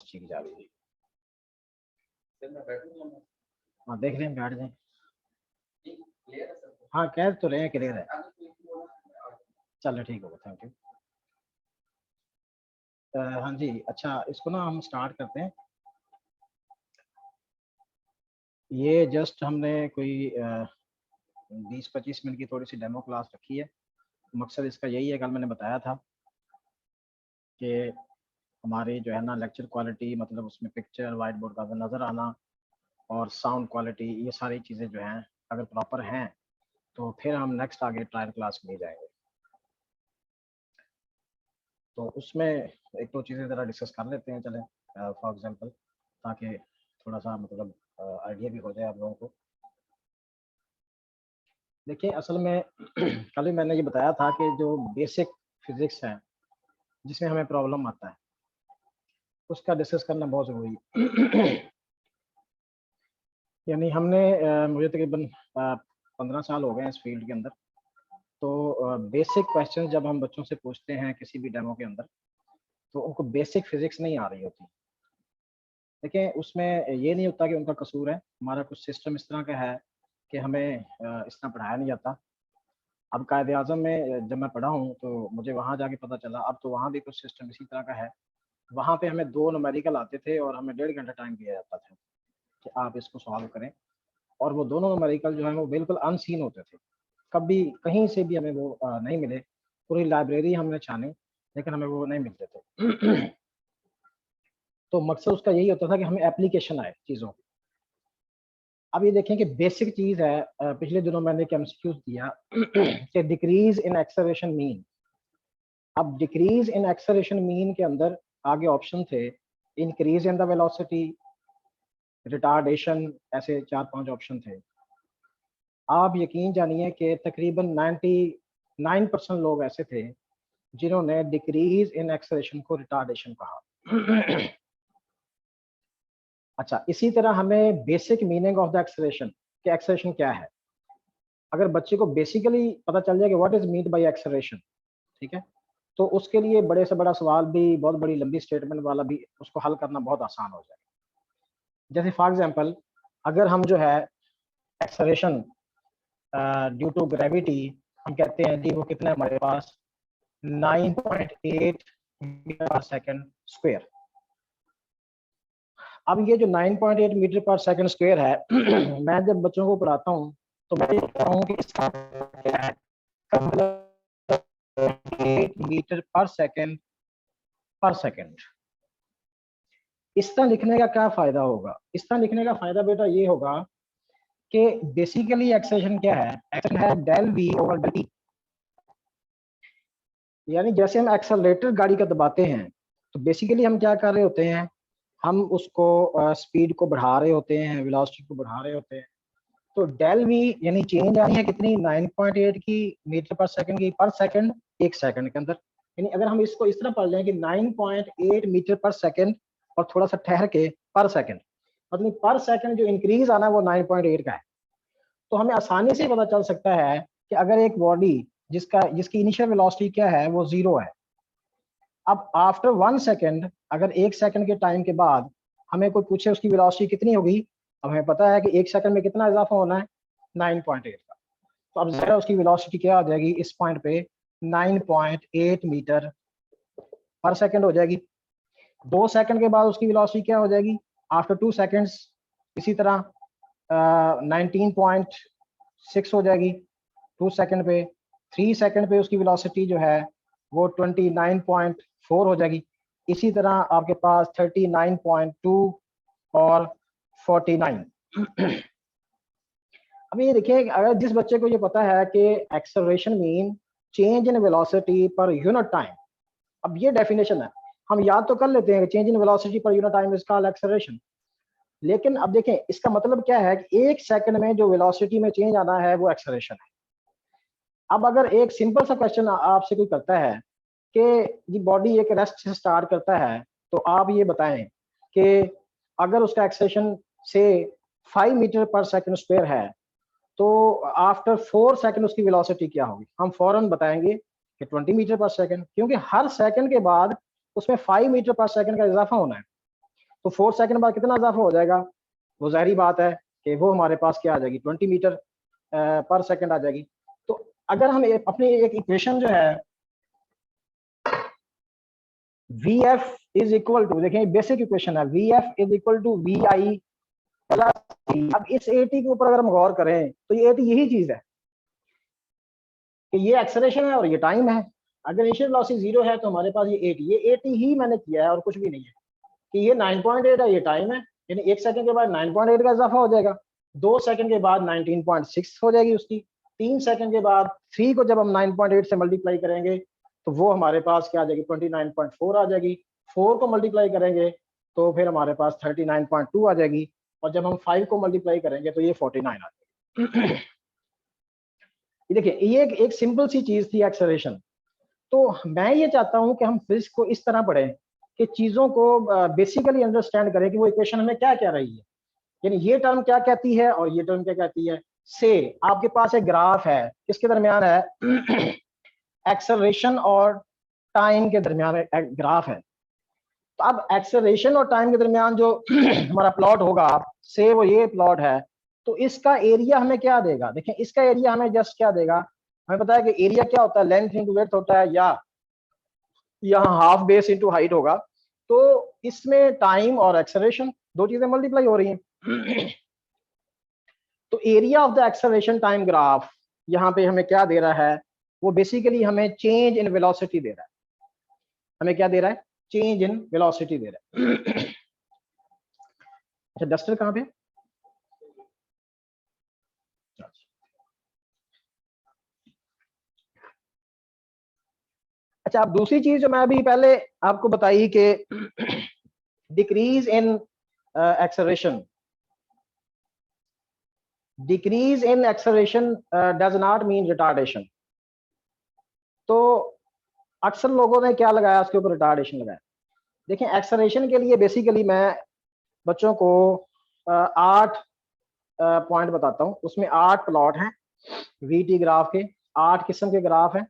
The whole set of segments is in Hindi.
अच्छी की जा रही है। हाँ देख लें, बैठ जाए। हाँ कह तो रहे हैं क्लियर है। चलो ठीक होगा, थैंक यू। हाँ जी, अच्छा इसको ना हम स्टार्ट करते हैं। ये जस्ट हमने कोई 20-25 मिनट की थोड़ी सी डेमो क्लास रखी है। मकसद इसका यही है, कल मैंने बताया था कि हमारी जो है ना लेक्चर क्वालिटी, मतलब उसमें पिक्चर वाइट बोर्ड का नज़र आना और साउंड क्वालिटी, ये सारी चीज़ें जो हैं अगर प्रॉपर हैं तो फिर हम नेक्स्ट आगे ट्रायल क्लास में जाएंगे। तो उसमें एक दो चीज़ें ज़रा डिस्कस कर लेते हैं, चलें फॉर एग्जांपल, ताकि थोड़ा सा मतलब आइडिया भी हो जाए आप लोगों को। देखिए असल में कल भी मैंने ये बताया था कि जो बेसिक फिजिक्स है जिसमें हमें प्रॉब्लम आता है उसका डिस्कस करना बहुत ज़रूरी है। यानी हमने मुझे तकरीबन 15 साल हो गए हैं इस फील्ड के अंदर। तो बेसिक क्वेश्चन जब हम बच्चों से पूछते हैं किसी भी डेमो के अंदर, तो उनको बेसिक फिजिक्स नहीं आ रही होती। देखिए उसमें ये नहीं होता कि उनका कसूर है, हमारा कुछ सिस्टम इस तरह का है कि हमें इस तरह पढ़ाया नहीं जाता। अब कायदे आज़म में जब मैं पढ़ा हूँ तो मुझे वहाँ जाके पता चला, अब तो वहाँ भी कुछ सिस्टम इसी तरह का है। वहाँ पे हमें 2 न्यूमेरिकल आते थे और हमें 1.5 घंटा टाइम दिया जाता था कि आप इसको सॉल्व करें, और वो दोनों न्यूमेरिकल जो है वो बिल्कुल अनसीन होते थे, कभी कहीं से भी हमें वो नहीं मिले। पूरी लाइब्रेरी हमने छानी लेकिन हमें वो नहीं मिलते थे। तो मकसद उसका यही होता था कि हमें एप्लीकेशन आए चीज़ों की। अब ये देखें कि बेसिक चीज़ है, पिछले दिनों मैंने एक एमसीक्यूज दिया कि डिक्रीज इन एक्सेलरेशन मीन। अब डिक्रीज इन एक्सेलरेशन मीन के अंदर आगे ऑप्शन थे increase in the velocity, retardation, ऐसे 4-5 ऑप्शन थे। आप यकीन जानिए कि तकरीबन 99% लोग ऐसे थे जिन्होंने डिक्रीज इन एक्सेलरेशन को रिटार्डेशन कहा। अच्छा, इसी तरह हमें basic meaning of the acceleration कि एक्सेलरेशन क्या है, अगर बच्चे को बेसिकली पता चल जाए कि what is mean by acceleration, ठीक है, तो उसके लिए बड़े से बड़ा सवाल भी, बहुत बड़ी लंबी स्टेटमेंट वाला भी, उसको हल करना बहुत आसान हो जाए। जैसे फॉर एग्जांपल अगर हम जो है एक्सेलरेशन ड्यू टू ग्रेविटी हम कहते हैं जी वो कितना है हमारे पास 9.8 मीटर पर सेकंड स्क्वायर। अब ये जो 9.8 मीटर पर सेकंड स्क्वायर है मैं जब बच्चों को पढ़ाता हूँ तो मैं ये कहता हूँ कि इसका क्या है, 8 मीटर पर सेकंड इस तरह लिखने का क्या फायदा होगा? इस तरह लिखने का फायदा बेटा ये होगा कि बेसिकली एक्सेलरेशन क्या है, एक्सेलरेशन है del V over del T. यानी जैसे हम एक्सेलरेटर गाड़ी का दबाते हैं तो बेसिकली हम क्या कर रहे होते हैं, हम उसको स्पीड को बढ़ा रहे होते हैं, वेलोसिटी को बढ़ा रहे होते हैं। तो डेल वी यानी चेंज आई है कितनी, 9.8 की मीटर पर सेकंड की पर सेकंड, एक सेकंड के अंदर। यानी अगर हम इसको इस तरह पढ़ लें कि 9.8 मीटर पर सेकंड और थोड़ा सा ठहर के पर सेकंड, मतलब पर सेकंड जो इंक्रीज आना है वो 9.8 का है। तो हमें आसानी से पता चल सकता है कि अगर एक बॉडी जिसकी इनिशियल वेलोसिटी क्या है वो 0 है, अब आफ्टर 1 सेकंड, अगर 1 सेकंड के टाइम के बाद हमें कोई पूछे उसकी वेलोसिटी कितनी होगी, अब हमें पता है कि 1 सेकंड में कितना इजाफा होना है, 9.8 का। तो अब जरा उसकी वेलोसिटी क्या हो जाएगी इस पॉइंट पे, 9.8 मीटर पर सेकंड हो जाएगी। 2 सेकंड के बाद उसकी वेलोसिटी क्या हो जाएगी, आफ्टर 2 सेकंड्स इसी तरह 19.6 हो जाएगी 2 सेकंड पे। 3 सेकंड पे उसकी वेलोसिटी जो है वो 29.4 हो जाएगी। इसी तरह आपके पास 39.2 और 49। अब ये देखिए अगर जिस बच्चे को ये पता है कि acceleration mean change in velocity per unit time, अब ये डेफिनेशन है, हम याद तो कर लेते हैं कि change in velocity per unit time is called acceleration, लेकिन अब देखें इसका मतलब क्या है कि 1 सेकंड में जो वेलोसिटी में चेंज आना है वो एक्सेलरेशन है। अब अगर एक सिंपल सा क्वेश्चन आपसे कोई करता है कि ये बॉडी एक रेस्ट से स्टार्ट करता है, तो आप ये बताएं कि अगर उसका एक्सेलरेशन से 5 मीटर पर सेकंड स्क्वायर है तो आफ्टर 4 सेकंड उसकी वेलोसिटी क्या होगी? हम फौरन बताएंगे कि 20 मीटर पर सेकंड, क्योंकि हर सेकंड के बाद उसमें 5 मीटर पर सेकंड का इजाफा होना है। तो 4 सेकंड बाद कितना इजाफा हो जाएगा, वो जाहिर बात है कि वो हमारे पास क्या आ जाएगी, 20 मीटर पर सेकंड आ जाएगी। तो अगर हम अपनी एक इक्वेशन जो है V F is equal to, देखें बेसिक इक्वेशन है, V F is equal to V I plus, अब इस ए टी के ऊपर अगर हम गौर करें तो ये ए टी यही चीज है कि ये एक्सेलरेशन है और ये टाइम है। अगर इनिशियल वेलोसिटी 0 है तो हमारे पास ये ए टी ही मैंने किया है और कुछ भी नहीं है, कि ये 9.8 है, ये टाइम है, यानी 1 सेकंड के बाद 9.8 का इजाफा हो जाएगा, 2 सेकंड के बाद 19.6 हो जाएगी उसकी, 3 सेकंड के बाद 3 को जब हम 9.8 से मल्टीप्लाई करेंगे तो वो हमारे पास क्या आ जाएगी, 29.4 आ जाएगी। 4 को मल्टीप्लाई करेंगे तो फिर हमारे पास 39.2 आ जाएगी, और जब हम 5 को मल्टीप्लाई करेंगे तो ये 49 आ जाएगी। ये देखिए ये एक सिंपल सी चीज थी एक्सेलरेशन। तो मैं ये चाहता हूं कि हम फिजिक्स को इस तरह पढ़ें कि चीजों को बेसिकली अंडरस्टैंड करें कि वो इक्वेशन हमें क्या कह रही है, यानी ये टर्म क्या कहती है और ये टर्म क्या कहती है। से आपके पास एक ग्राफ है, किसके दरमियान है, एक्सेलरेशन और टाइम के दरमियान एक ग्राफ है। तो अब एक्सेलरेशन और टाइम के दरमियान जो हमारा प्लॉट होगा, से वो ये प्लॉट है, तो इसका एरिया हमें क्या देगा, देखें इसका एरिया हमें जस्ट क्या देगा, हमें पता है कि एरिया क्या होता है, लेंथ इंटू विड्थ होता है, या यहाँ हाफ बेस इंटू हाइट होगा। तो इसमें टाइम और एक्सेलरेशन दो चीजें मल्टीप्लाई हो रही हैं। तो area of the acceleration time graph यहाँ पे हमें क्या दे रहा है, वो बेसिकली हमें चेंज इन वेलोसिटी दे रहा है। हमें क्या दे रहा है, चेंज इन वेलोसिटी दे रहा है। अच्छा डस्टर कहाँ पे, अच्छा अब दूसरी चीज जो मैं अभी पहले आपको बताई कि decrease in acceleration, decrease in acceleration does not mean retardation. तो अक्सर लोगों ने क्या लगाया, उसके ऊपर रिटार्डेशन लगाया। देखिए एक्सेलरेशन के लिए बेसिकली मैं बच्चों को 8 पॉइंट बताता हूँ, उसमें 8 प्लॉट हैं वीटी ग्राफ के, 8 किस्म के ग्राफ हैं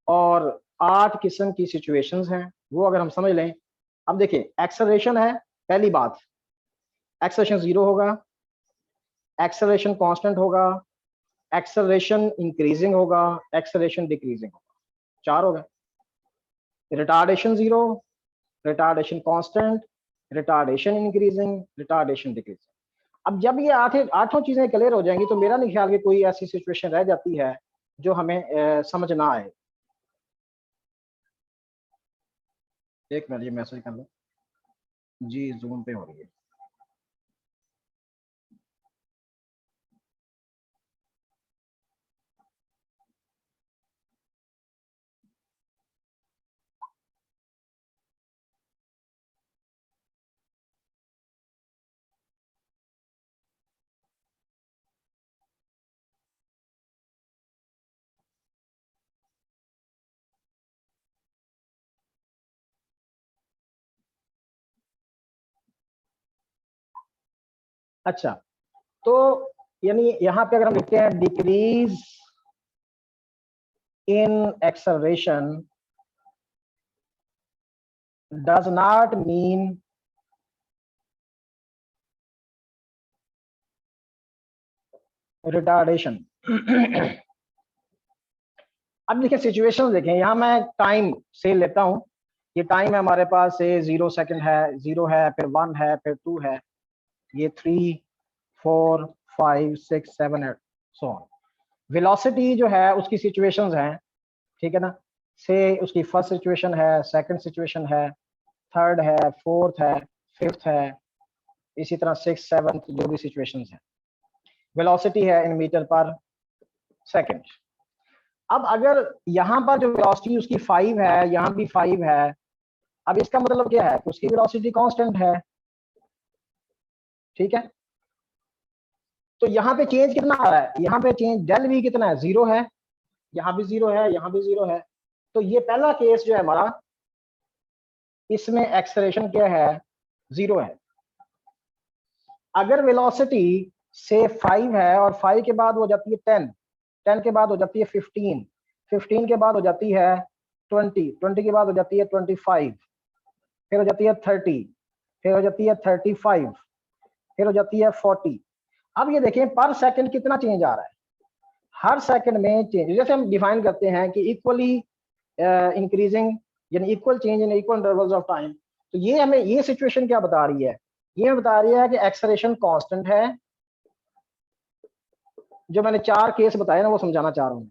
और 8 किस्म की सिचुएशंस हैं, वो अगर हम समझ लें। अब देखिए एक्सेलरेशन है, पहली बात एक्सेलरेशन 0 होगा, एक्सेलरेशन कांस्टेंट होगा, एक्सेलरेशन इंक्रीजिंग होगा, एक्सेलरेशन डिक्रीजिंग होगा, 4 होगा। Retardation 0, retardation constant, retardation increasing, retardation decreasing. अब जब ये आठों चीजें क्लियर हो जाएंगी तो मेरा नहीं ख्याल कि कोई ऐसी सिचुएशन रह जाती है जो हमें समझ ना आए। एक मिनट ये मैसेज कर लो जी, जूम पे हो रही है। अच्छा तो यानी यहाँ पे अगर हम लिखते हैं decrease in acceleration does not mean retardation. अब देखिए सिचुएशन देखें, यहाँ मैं टाइम से लेता हूँ, ये टाइम है हमारे पास से 0 सेकंड है, 0 है, फिर 1 है, फिर 2 है, ये 3 4 5 6 7 8 सो ऑन। वेलोसिटी जो है उसकी सिचुएशंस हैं, ठीक है ना, से उसकी फर्स्ट सिचुएशन है, सेकंड सिचुएशन है, थर्ड है, फोर्थ है, फिफ्थ है, इसी तरह 6 7 जो भी सिचुएशंस हैं। वेलोसिटी है इन मीटर पर सेकंड। अब अगर यहाँ पर जो वेलोसिटी उसकी 5 है, यहाँ भी 5 है, अब इसका मतलब क्या है, उसकी वेलोसिटी कांस्टेंट है, ठीक है। तो यहाँ पे चेंज कितना आ रहा है, यहाँ पे चेंज डेल वी कितना है, 0 है, यहाँ भी 0 है, यहाँ भी 0 है। तो ये पहला केस जो है हमारा, इसमें एक्सेलरेशन क्या है, 0 है। अगर वेलोसिटी से 5 है और 5 के बाद हो जाती है 10, 10 के बाद हो जाती है 15, 15 के बाद हो जाती है 20, 20 के बाद हो जाती है 25, फिर हो जाती है 30, फिर हो जाती है 35, फिर हो जाती है 40। अब ये देखें पर सेकंड कितना चेंज आ रहा है, हर सेकंड में चेंज। जैसे हम डिफाइन करते हैं कि इक्वली इंक्रीजिंग यानी equal change in equal intervals of time, तो ये हमें ये सिचुएशन क्या बता रही है, ये बता रही है कि एक्सेलरेशन कांस्टेंट है। जो मैंने 4 केस बताए ना वो समझाना चाह रहा हूँ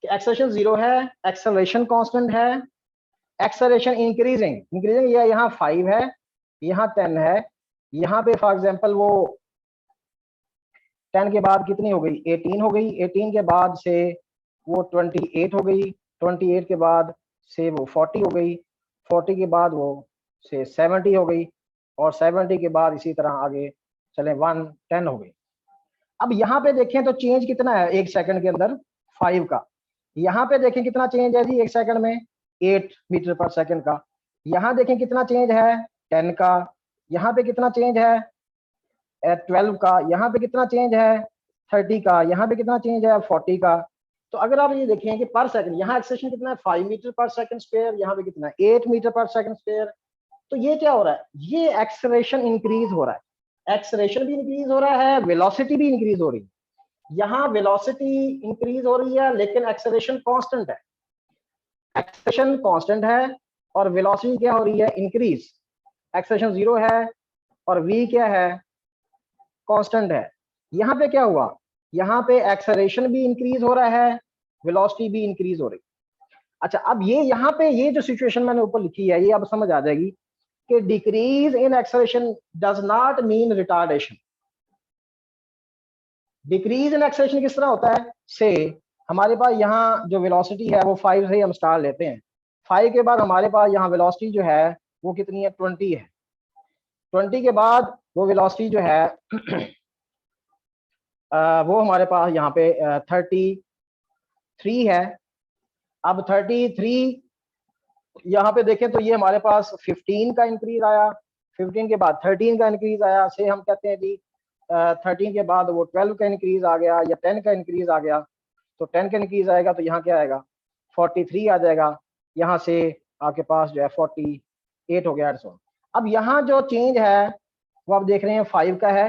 कि एक्सेलरेशन 0 है, एक्सेलरेशन कांस्टेंट है, एक्सेलरेशन इंक्रीजिंग, इंक्रीजिंग ये यहाँ 5 है, यहाँ 10 है, यहाँ पे फॉर एग्जांपल वो 10 के बाद कितनी हो गई, 18 हो गई, 18 के बाद से वो 28 हो गई, 28 के बाद से वो 40 हो गई, 40 के बाद वो से 70 हो गई, और 70 के बाद इसी तरह आगे चले 110 हो गई। अब यहाँ पे देखें तो चेंज कितना है एक सेकंड के अंदर, 5 का। यहाँ पे देखें कितना चेंज है जी एक सेकंड में, 8 मीटर पर सेकंड का। यहाँ देखें कितना चेंज है, 10 का। यहाँ पे कितना चेंज है, 12 का। यहाँ पे कितना चेंज है, 30 का। यहाँ पे कितना चेंज है, 40 का। तो अगर आप ये देखें कि पर सेकंड यहाँ एक्सेलरेशन कितना है, 5 मीटर पर सेकंड स्क्वायर, यहाँ पे कितना है, 8 मीटर पर सेकंड स्क्वायर। तो ये क्या हो रहा है, ये एक्सेलरेशन इंक्रीज हो रहा है, एक्सेलरेशन भी इंक्रीज हो रहा है, वेलोसिटी भी इंक्रीज हो रही है। यहाँ वेलोसिटी इंक्रीज हो रही है लेकिन एक्सेलरेशन कांस्टेंट है, एक्सेलरेशन कांस्टेंट है और वेलोसिटी क्या हो रही है, इंक्रीज। एक्सेलरेशन 0 है और v क्या है, कांस्टेंट है। यहाँ पे क्या हुआ, यहाँ पे एक्सेलरेशन भी इंक्रीज हो रहा है, वेलोसिटी भी इंक्रीज हो रही। अच्छा अब ये यहाँ पे ये जो सिचुएशन मैंने ऊपर लिखी है ये अब समझ आ जाएगी कि decrease in acceleration does not mean retardation. Decrease in acceleration किस तरह होता है, से हमारे पास यहाँ जो वेलोसिटी है वो 5 से हम स्टार लेते हैं, 5 के बाद हमारे पास यहाँ वेलोसिटी जो है वो कितनी है, 20 है। 20 के बाद वो वेलोसिटी जो है वो हमारे पास यहाँ पे 33 है। अब 33 यहाँ पे देखें तो ये हमारे पास 15 का इंक्रीज आया, 15 के बाद 13 का इंक्रीज आया, से हम कहते हैं जी 13 के बाद वो 12 का इंक्रीज आ गया या 10 का इंक्रीज आ गया। तो 10 का इंक्रीज आएगा तो यहाँ क्या आएगा, 43 आ जाएगा, यहाँ से आपके पास जो है 48 हो गया। अब यहाँ जो चेंज है वो आप देख रहे हैं 5 का है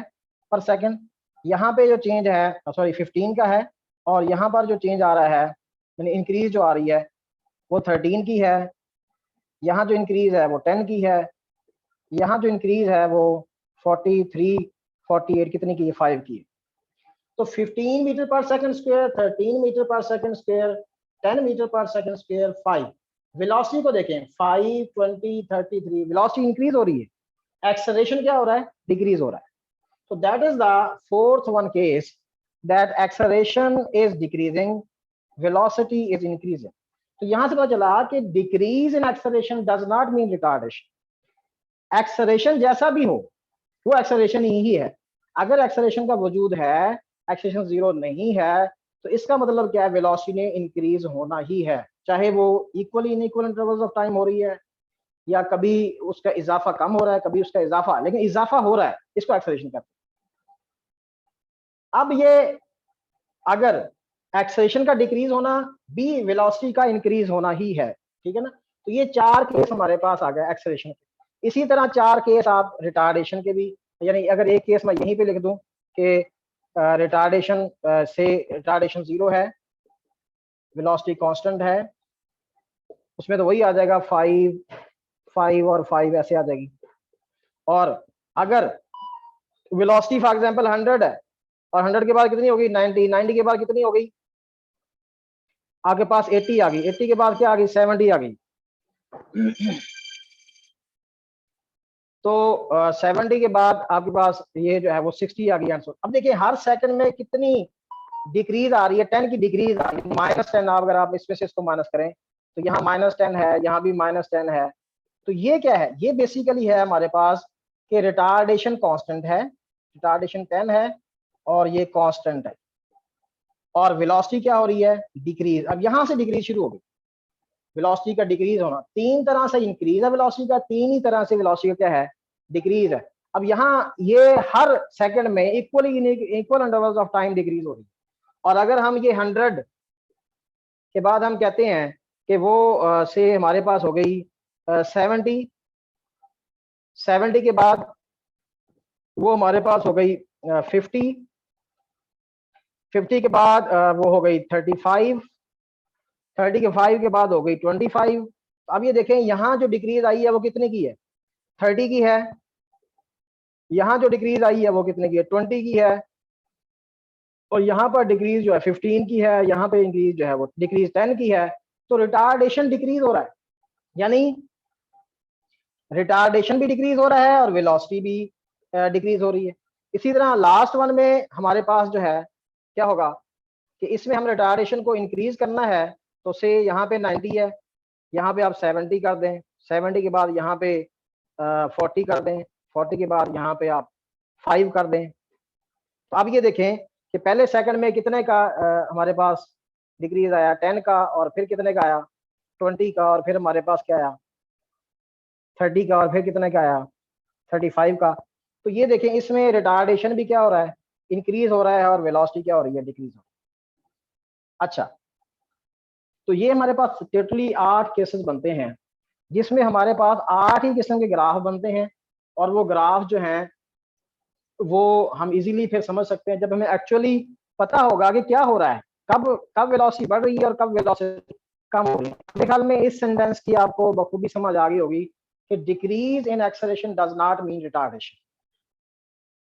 पर सेकंड, यहाँ पे जो चेंज है सॉरी 15 का है, और यहाँ पर जो चेंज आ रहा है यानी इंक्रीज जो आ रही है वो 13 की है, यहाँ जो इंक्रीज है वो 10 की है, यहाँ जो इंक्रीज है वो 43 48 कितनी की है, 5 की है। तो 15 मीटर पर सेकंड स्क्वायर, 13 मीटर पर सेकंड स्क्वायर, 10 मीटर पर सेकंड स्क्वायर, 5। वेलोसिटी को देखें 5 20 33, वेलोसिटी इंक्रीज हो रही है, एक्सेलरेशन क्या हो रहा है, डिक्रीज हो रहा है। So that is the fourth one case that acceleration is decreasing, velocity is increasing. तो यहां से पता चला कि decrease in acceleration does not mean retardation. Acceleration जैसा भी हो वो acceleration ही है। अगर acceleration का वजूद है, acceleration 0 नहीं है, तो इसका मतलब क्या है, velocity ने increase होना ही है, चाहे वो equally unequal intervals of time हो रही है या कभी उसका इजाफा कम हो रहा है, कभी उसका इजाफा, लेकिन इजाफा हो रहा है, इसको एक्सेलरेशन कहते हैं। अब ये अगर एक्सेलरेशन का डिक्रीज होना भी वेलोसिटी का इंक्रीज होना ही है, ठीक है ना। तो ये 4 केस हमारे पास आ गए एक्सेलरेशन के। इसी तरह 4 केस आप रिटार्डेशन के भी, यानी अगर एक केस मैं यहीं पे लिख दूं कि रिटार्डेशन से रिटार्डेशन 0 है, वेलोसिटी कांस्टेंट है, उसमें तो वही आ जाएगा 5 और 5 ऐसे आ जाएगी। और अगर वेलोसिटी फॉर एग्जांपल 100 है और 100 के बाद कितनी होगी, 90, 90 के बाद कितनी हो गई, आपके पास 80 आ गई, 80 के बाद क्या आ गई, 70 आ गई। तो 70 के बाद आपके पास ये जो है वो 60 आ गई आंसर। अब देखिए हर सेकंड में कितनी डिक्रीज आ रही है, 10 की डिक्रीज आ रही है, -10। अगर आप इसमें से इसको माइनस करें तो यहाँ -10 है, यहाँ भी -10 है। तो ये क्या है, ये बेसिकली है हमारे पास कि रिटार्डेशन कांस्टेंट है, रिटार्डेशन 10 है और ये कांस्टेंट है, और वेलोसिटी क्या हो रही है, डिक्रीज। अब यहां से डिक्रीज शुरू हो गई, वेलोसिटी का डिक्रीज होना। 3 तरह से इंक्रीज है वेलोसिटी का, 3 ही तरह से वेलोसिटी का क्या है, डिक्रीज है। अब यहाँ ये हर सेकंड में equal intervals of time decrease हो रही है। और अगर हम ये 100 के बाद हम कहते हैं कि वो से हमारे पास हो गई 70, 70 के बाद वो हमारे पास हो गई 50, 50 के बाद वो हो गई 35, 30 के 5 के बाद हो गई 25। अब ये देखें यहाँ जो डिक्रीज आई है वो कितने की है, 30 की है। यहाँ जो डिक्रीज आई है वो कितने की है, 20 की है। और यहाँ पर डिक्रीज जो है 15 की है, यहाँ पे इंक्रीज जो है वो डिक्रीज 10 की है। तो रिटार्डेशन डिक्रीज हो रहा है, यानी रिटार्डेशन भी डिक्रीज हो रहा है और वेलोसिटी भी डिक्रीज हो रही है। इसी तरह लास्ट वन में हमारे पास जो है क्या होगा कि इसमें हम रिटार्डेशन को इंक्रीज करना है, तो से यहाँ पे 90 है, यहाँ पे आप 70 कर दें, 70 के बाद यहाँ पे 40 कर दें, 40 के बाद यहाँ पे आप 5 कर दें। तो अब ये देखें कि पहले सेकंड में कितने का हमारे पास डिक्रीज आया, 10 का, और फिर कितने का आया, 20 का, और फिर हमारे पास क्या आया, 30 का, और फिर कितने का आया, 35 का। तो ये देखें इसमें रिटार्डेशन भी क्या हो रहा है, इंक्रीज हो रहा है, और वेलोसिटी क्या हो रही है, डिक्रीज हो रही है। अच्छा, तो ये हमारे पास टोटली 8 केसेस बनते हैं जिसमें हमारे पास 8 ही किस्म के ग्राफ बनते हैं। और वो ग्राफ जो हैं वो हम इजीली फिर समझ सकते हैं जब हमें एक्चुअली पता होगा कि क्या हो रहा है, कब कब वेलोसिटी बढ़ रही है और कब वेलोसिटी कम हो रही है। मेरे ख्याल में इस सेंटेंस की आपको बखूबी समझ आ गई होगी कि decrease in acceleration does not mean retardation,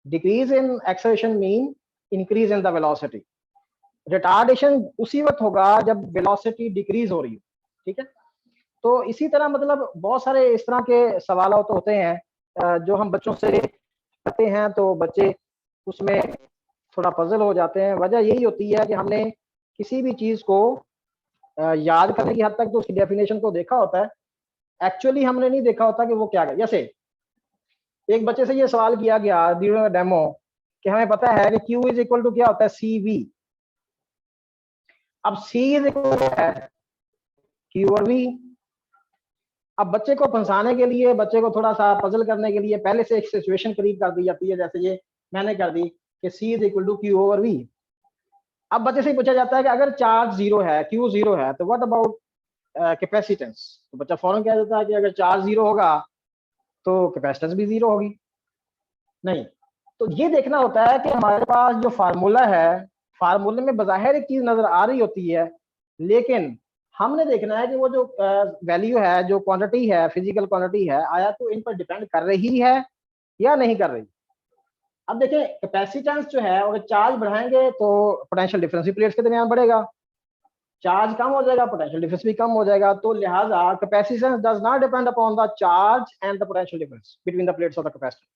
decrease in acceleration mean increase in the velocity. Retardation उसी वक्त होगा जब वेलोसिटी डिक्रीज हो रही हो, ठीक है। तो इसी तरह मतलब बहुत सारे इस तरह के सवाल तो होते हैं जो हम बच्चों से करते हैं, तो बच्चे उसमें थोड़ा पजल हो जाते हैं। वजह यही होती है कि हमने किसी भी चीज को याद करने की हद तक तो उसकी डेफिनेशन को देखा होता है, एक्चुअली हमने नहीं देखा होता कि वो क्या है। जैसे एक बच्चे से ये सवाल किया गया ड्यूरिंग डेमो कि हमें पता है कि Q इज इक्वल टू क्या होता है, CV। अब C इज इक्वल टू है Q और V। अब बच्चे को फंसाने के लिए, बच्चे को थोड़ा सा पजल करने के लिए पहले से एक सिचुएशन क्रिएट कर दी जाती है, जैसे ये मैंने कर दी कि C is equal to Q over V। अब बच्चे से पूछा जाता है कि अगर चार्ज जीरो है, Q जीरो है, तो व्हाट अबाउट कैपेसिटेंस। तो बच्चा फौरन कह देता है कि अगर चार्ज जीरो होगा तो कैपेसिटेंस भी जीरो होगी। नहीं, तो ये देखना होता है कि हमारे पास जो फार्मूला है, फार्मूले में बज़ाहिर एक चीज नजर आ रही होती है, लेकिन हमने देखना है कि वो जो वैल्यू है, जो क्वांटिटी है, फिजिकल क्वांटिटी है, आया तो इन पर डिपेंड कर रही है या नहीं कर रही। अब देखें कैपेसिटेंस जो है, अगर चार्ज बढ़ाएंगे तो पोटेंशियल डिफरेंस भी प्लेट्स के दरमियान बढ़ेगा, चार्ज कम हो जाएगा, पोटेंशियल डिफरेंस भी कम हो जाएगा। तो लिहाजा capacitance does not depend upon the charge and the potential difference between the plates of the capacitor.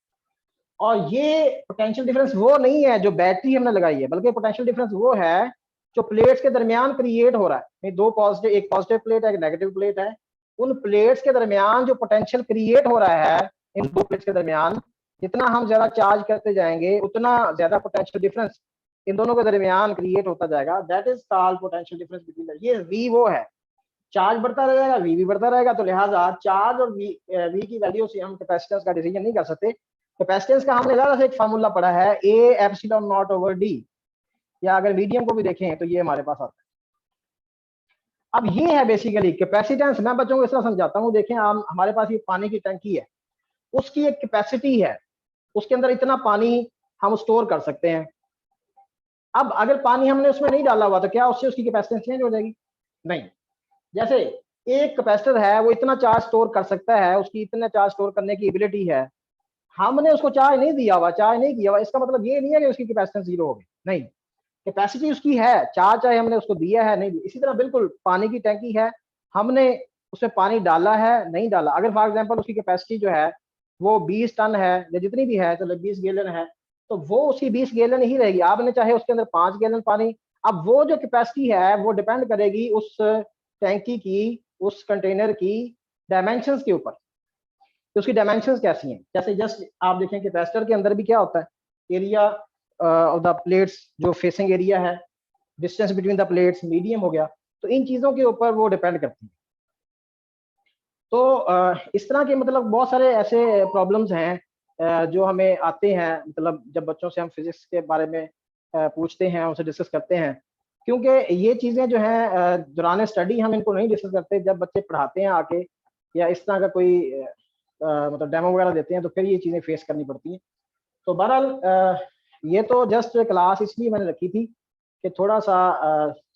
और ये पोटेंशियल डिफरेंस वो नहीं है जो बैटरी हमने लगाई है, बल्कि पोटेंशियल डिफरेंस वो है जो प्लेट्स के दरमियान क्रिएट हो रहा है। दो पॉजिटिव, एक पॉजिटिव प्लेट है, एक नेगेटिव प्लेट है, उन प्लेट्स के दरमियान जो पोटेंशियल क्रिएट हो रहा है इन दो प्लेट्स के दरमियान, जितना हम ज्यादा चार्ज करते जाएंगे उतना ज्यादा पोटेंशियल डिफरेंस इन दोनों के दरमियान क्रिएट होता जाएगा। That is called potential difference between the, ये V वो है। चार्ज बढ़ता रहेगा, V भी बढ़ता रहेगा। तो लिहाजा चार्ज और V की वैल्यू से हम कैपेसिटेंस का डिसीजन नहीं कर सकते। कैपेसिटेंस का हमने ज्यादा से एक फार्मूला पढ़ा है, A epsilon not over D, या अगर मीडियम को भी देखें तो ये हमारे पास आता है। अब ये है बेसिकली कैपेसिटेंस। मैं बच्चों को इस तरह समझाता हूँ, देखें हम, हमारे पास ये पानी की टंकी है, उसकी एक कैपेसिटी है, उसके अंदर इतना पानी हम स्टोर कर सकते हैं। अब अगर पानी हमने उसमें नहीं डाला हुआ तो क्या उससे उसकी कैपेसिटेंस चेंज हो जाएगी? नहीं। जैसे एक कैपेसिटर है, वो इतना चार्ज स्टोर कर सकता है, उसकी इतना चार्ज स्टोर करने की एबिलिटी है, हमने उसको चार्ज नहीं दिया हुआ, चार्ज नहीं किया हुआ, इसका मतलब ये नहीं है कि उसकी कैपेसिटेंस जीरो होगी। नहीं, कैपेसिटी उसकी है, चार्ज चाहे हमने उसको दिया है नहीं दिया। इसी तरह बिल्कुल पानी की टैंकी है, हमने उसमें पानी डाला है नहीं डाला। अगर फॉर एग्जांपल उसकी कैपेसिटी जो है वो 20 टन है या जितनी भी है, चलो 20 गैलन है, तो वो उसकी 20 गैलन ही रहेगी। आपने चाहे उसके अंदर 5 गैलन पानी, अब वो जो कैपेसिटी है वो डिपेंड करेगी उस टैंकी की, उस कंटेनर की डायमेंशंस के ऊपर, तो उसकी डायमेंशंस कैसी हैं। जैसे जस्ट आप देखें कैपेसिटर के अंदर भी क्या होता है, एरिया ऑफ द प्लेट्स, जो फेसिंग एरिया है, distance between the plates, medium हो गया, तो इन चीजों के ऊपर वो डिपेंड करती है। तो इस तरह के मतलब बहुत सारे ऐसे प्रॉब्लम्स हैं जो हमें आते हैं, मतलब जब बच्चों से हम फिजिक्स के बारे में पूछते हैं, उनसे डिस्कस करते हैं, क्योंकि ये चीजें जो हैं दौरान स्टडी हम इनको नहीं डिस्कस करते, जब बच्चे पढ़ाते हैं आके या इस तरह का कोई मतलब डेमो वगैरह देते हैं तो फिर ये चीज़ें फेस करनी पड़ती हैं। तो बहरहाल ये तो जस्ट क्लास इसलिए मैंने रखी थी कि थोड़ा सा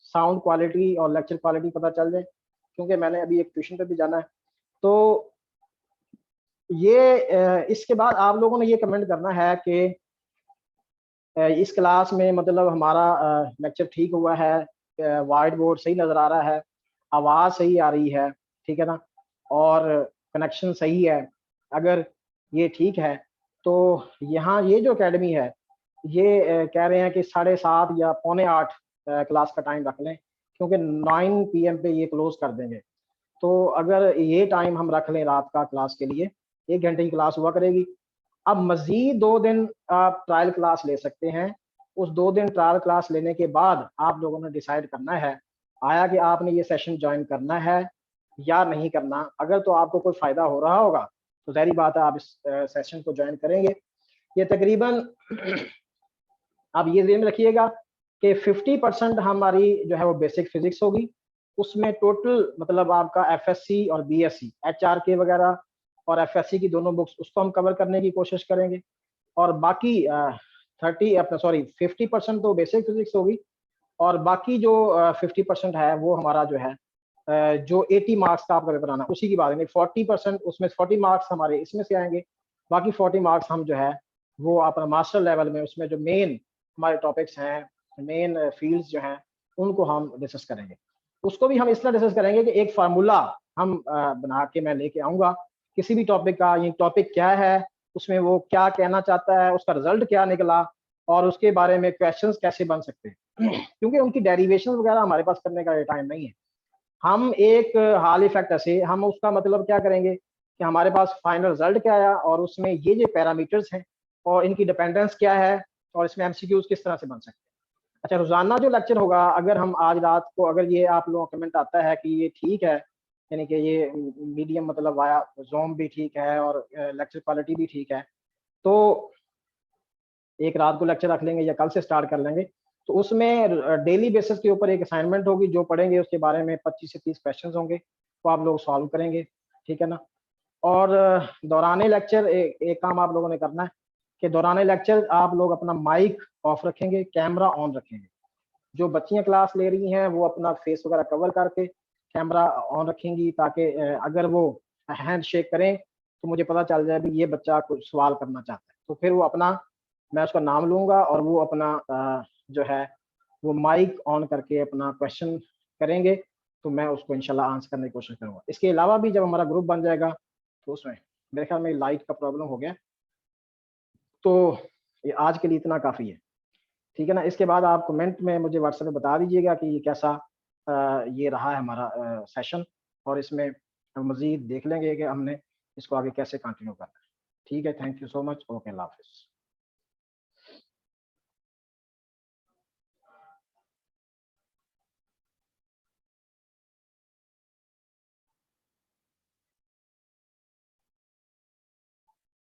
साउंड क्वालिटी और लेक्चर क्वालिटी पता चल जाए, क्योंकि मैंने अभी एक ट्यूशन पे भी जाना है। तो ये इसके बाद आप लोगों ने ये कमेंट करना है कि इस क्लास में मतलब हमारा लेक्चर ठीक हुआ है, वाइट बोर्ड सही नज़र आ रहा है, आवाज़ सही आ रही है, ठीक है ना, और कनेक्शन सही है। अगर ये ठीक है तो यहाँ ये जो एकेडमी है ये कह रहे हैं कि 7:30 या पौने 8 क्लास का टाइम रख लें, क्योंकि 9 पीएम पे ये क्लोज कर देंगे। तो अगर ये टाइम हम रख लें रात का क्लास के लिए, 1 घंटे की क्लास हुआ करेगी। अब मज़ीद 2 दिन आप ट्रायल क्लास ले सकते हैं। उस 2 दिन ट्रायल क्लास लेने के बाद आप लोगों ने डिसाइड करना है, आया कि आपने ये सेशन जॉइन करना है या नहीं करना। अगर तो आपको कोई फ़ायदा हो रहा होगा, तो ज़ाहिर बात है आप इस सेशन को जॉइन करेंगे। ये तकरीबन आप ये ज़हन में रखिएगा कि 50% हमारी जो है वो बेसिक फिज़िक्स होगी। उसमें टोटल मतलब आपका एफएससी और बीएससी, एचआरके वगैरह और एफएससी की दोनों बुक्स उसको हम कवर करने की कोशिश करेंगे। और बाकी 50% तो बेसिक फिज़िक्स होगी, और बाकी जो 50% है वो हमारा जो है जो 80 मार्क्स का आपका पेपर आना उसी की बात है। 40% उसमें 40 मार्क्स हमारे इसमें से आएँगे, बाकी 40 मार्क्स हम जो है वो अपना मास्टर लेवल में उसमें जो मेन हमारे टॉपिक्स हैं, मेन फ़ील्ड्स जो हैं, उनको हम डिस्कस करेंगे। उसको भी हम इस तरह डिस्कस करेंगे कि एक फ़ॉर्मूला हम बना के मैं लेके आऊँगा, किसी भी टॉपिक का, ये टॉपिक क्या है, उसमें वो क्या कहना चाहता है, उसका रिज़ल्ट क्या निकला और उसके बारे में क्वेश्चंस कैसे बन सकते हैं। क्योंकि उनकी डेरिवेशंस वगैरह हमारे पास करने का ये टाइम नहीं है। हम एक हॉल इफ़ेक्ट ऐसे हम उसका मतलब क्या करेंगे कि हमारे पास फाइनल रिज़ल्ट क्या आया और उसमें ये पैरामीटर्स हैं और इनकी डिपेंडेंस क्या है और इसमें एमसीक्यूज़ किस तरह से बन सकते हैं। अच्छा, रोज़ाना जो लेक्चर होगा, अगर हम आज रात को अगर ये आप लोगों का कमेंट आता है कि ये ठीक है, यानी कि ये मीडियम मतलब वाया ज़ूम भी ठीक है और लेक्चर क्वालिटी भी ठीक है, तो एक रात को लेक्चर रख लेंगे या कल से स्टार्ट कर लेंगे। तो उसमें डेली बेसिस के ऊपर एक असाइनमेंट होगी, जो पढ़ेंगे उसके बारे में 25 से 30 क्वेश्चंस होंगे, वो आप लोग सॉल्व करेंगे, ठीक है ना? और दौरान लेक्चर एक काम आप लोगों ने करना है कि दौरान लेक्चर आप लोग अपना माइक ऑफ रखेंगे, कैमरा ऑन रखेंगे। जो बच्चियाँ क्लास ले रही हैं वो अपना फेस वगैरह कवर करके कैमरा ऑन रखेंगी, ताकि अगर वो हैंड शेक करें तो मुझे पता चल जाए भी ये बच्चा कुछ सवाल करना चाहता है। तो फिर वो अपना मैं उसका नाम लूँगा और वो अपना जो है वो माइक ऑन करके अपना क्वेश्चन करेंगे, तो मैं उसको इंशाल्लाह आंसर करने की कोशिश करूँगा। इसके अलावा भी जब हमारा ग्रुप बन जाएगा तो उसमें मेरे ख्याल में लाइट का प्रॉब्लम हो गया, तो ये आज के लिए इतना काफ़ी है। ठीक है ना? इसके बाद आप कमेंट में मुझे व्हाट्सएप पे बता दीजिएगा कि ये कैसा ये रहा है हमारा सेशन, और इसमें हम मज़ीद देख लेंगे कि हमने इसको आगे कैसे कंटिन्यू करना है। ठीक है, thank you so much. Okay, अल्लाह हाफ़िज़।